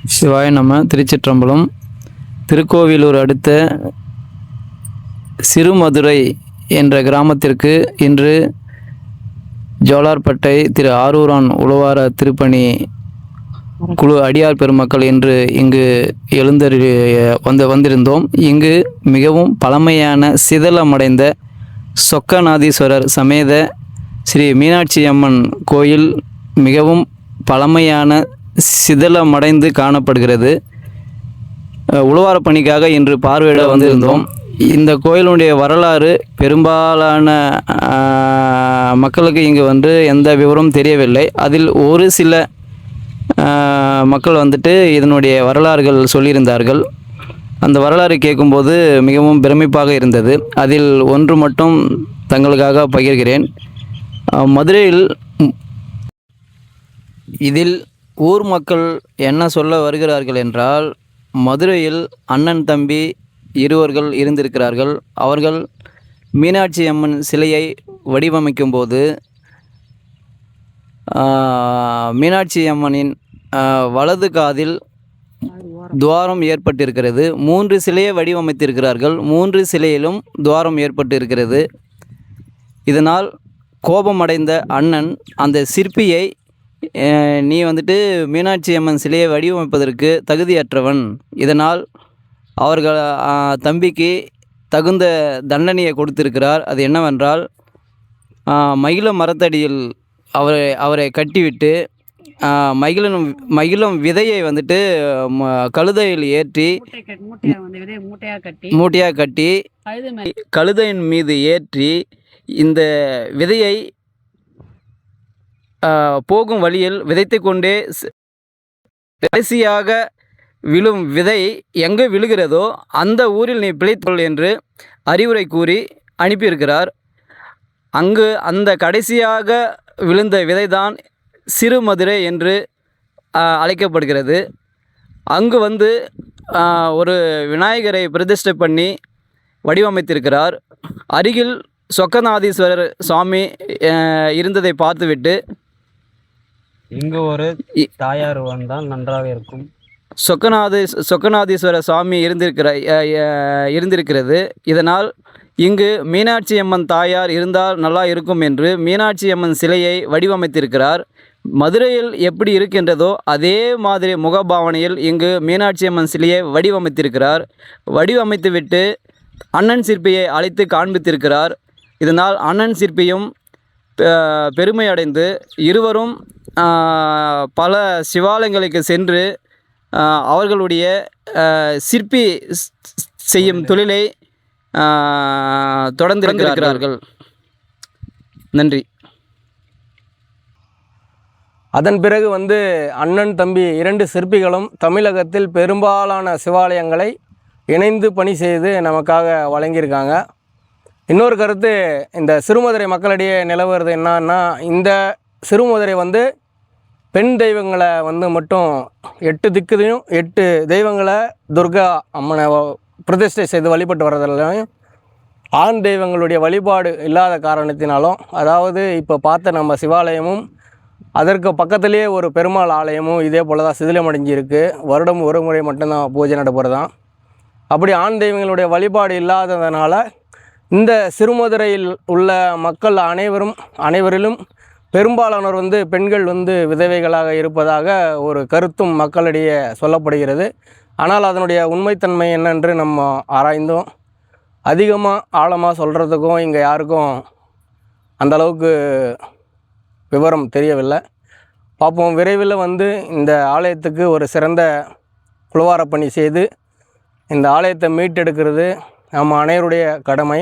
சிவாய நம. திருச்சிற்றம்பலம். திருக்கோவிலூர் அடுத்த சிறுமதுரை என்ற கிராமத்திற்கு இன்று ஜோலார்பட்டை திரு ஆரூரான் உழவார திருப்பணி குழு அடியார் பெருமக்கள் என்று இங்கு வந்திருந்தோம். இங்கு மிகவும் பழமையான சிதலமடைந்த சொக்கநாதீஸ்வரர் சமேத ஸ்ரீ மீனாட்சி அம்மன் கோயில் மிகவும் பழமையான சிதலமடைந்து காணப்படுகிறது. உழவார பணிக்காக இன்று பார்வையிட வந்திருந்தோம். இந்த கோயிலுடைய வரலாறு பெரும்பாலான மக்களுக்கு இங்கு எந்த விவரமும் தெரியவில்லை. அதில் ஒரு சில மக்கள் இதனுடைய வரலாறுகள் சொல்லியிருந்தார்கள். அந்த வரலாறு கேட்கும்போது மிகவும் பிரமிப்பாக இருந்தது. அதில் ஒன்று மட்டும் தங்களுக்காக பகிர்கிறேன். மதுரையில் இதில் ஊர் மக்கள் என்ன சொல்ல வருகிறார்கள் என்றால், மதுரையில் அண்ணன் தம்பி இருவர்கள் இருந்திருக்கிறார்கள். அவர்கள் மீனாட்சி அம்மன் சிலையை வடிவமைக்கும் போது மீனாட்சி அம்மனின் வலது காதில் துவாரம் ஏற்பட்டிருக்கிறது. 3 சிலையை வடிவமைத்திருக்கிறார்கள். 3 சிலையிலும் துவாரம் ஏற்பட்டிருக்கிறது. இதனால் கோபமடைந்த அண்ணன் அந்த சிற்பியை, நீ மீனாட்சி அம்மன் சிலையை வடிவமைப்பதற்கு தகுதியற்றவன், இதனால் அவர்கள் தம்பிக்கு தகுந்த தண்டனையை கொடுத்திருக்கிறார். அது என்னவென்றால், மகிழ மரத்தடியில் அவரை கட்டிவிட்டு மகிழும் விதையை கழுதையில் ஏற்றி மூட்டையாக கட்டி கழுதையின் மீது ஏற்றி இந்த விதையை போகும் வழியில் விதைத்து கொண்டே கடைசியாக விழும் விதை எங்கே விழுகிறதோ அந்த ஊரில் நீ பிழைத்துக்கொள் என்று அறிவுரை கூறி அனுப்பியிருக்கிறார். அங்கு அந்த கடைசியாக விழுந்த விதைதான் சிறுமதுரை என்று அழைக்கப்படுகிறது. அங்கு ஒரு விநாயகரை பிரதிஷ்டை பண்ணி வடிவமைத்திருக்கிறார். அருகில் சொக்கநாதீஸ்வரர் சுவாமி இருந்ததை பார்த்துவிட்டு, இங்கு ஒரு தாயார் வந்தால் நன்றாக இருக்கும். சொக்கநாதீஸ்வரர் சுவாமி இருந்திருக்கிறது. இதனால் இங்கு மீனாட்சி அம்மன் தாயார் இருந்தால் நல்லா இருக்கும் என்று மீனாட்சி அம்மன் சிலையை வடிவமைத்திருக்கிறார். மதுரையில் எப்படி இருக்கின்றதோ அதே மாதிரி முகபாவனையில் இங்கு மீனாட்சி அம்மன் சிலையை வடிவமைத்திருக்கிறார். வடிவமைத்துவிட்டு அண்ணன் சிற்பியை அழைத்து காண்பித்திருக்கிறார். இதனால் அண்ணன் சிற்பியும் பெருமை அடைந்து இருவரும் பல சிவாலயங்களுக்கு சென்று அவர்களுடைய சிற்பி செய்யும் தொழிலை தொடர்ந்திருக்கிறார்கள். நன்றி. அதன் பிறகு அண்ணன் தம்பி 2 சிற்பிகளும் தமிழகத்தில் பெரும்பாலான சிவாலயங்களை இணைந்து பணி செய்து நமக்காக வழங்கியிருக்காங்க. இன்னொரு கருத்து, இந்த சிறுமதுரை மக்களிடையே நிலவுறது என்னன்னா, இந்த சிறுமதுரை பெண் தெய்வங்களை மட்டும் 8 திக்குதையும் 8 தெய்வங்களை துர்கா அம்மனை பிரதிஷ்டை செய்து வழிபட்டு வர்றதில்லையும், ஆண் தெய்வங்களுடைய வழிபாடு இல்லாத காரணத்தினாலும், அதாவது இப்போ பார்த்த நம்ம சிவாலயமும் அதற்கு பக்கத்துலேயே ஒரு பெருமாள் ஆலயமும் இதே போல் தான் சிதிலமடைஞ்சிருக்கு. வருடம் ஒரு முறை மட்டும்தான் பூஜை நடைபெறதான். அப்படி ஆண் தெய்வங்களுடைய வழிபாடு இல்லாததுனால இந்த சிறுமதுரையில் உள்ள மக்கள் அனைவரிலும் பெரும்பாலானோர் பெண்கள் விதவைகளாக இருப்பதாக ஒரு கருத்தும் மக்களிடையே சொல்லப்படுகிறது. ஆனால் அதனுடைய உண்மைத்தன்மை என்னென்று நம்ம ஆராய்ந்தோம். அதிகமாக ஆழமாக சொல்கிறதுக்கும் இங்கே யாருக்கும் அந்தளவுக்கு விவரம் தெரியவில்லை. பார்ப்போம். விரைவில் இந்த ஆலயத்துக்கு ஒரு சிறந்த குழுவார பணி செய்து இந்த ஆலயத்தை மீட்டெடுக்கிறது நம்ம அனைவருடைய கடமை.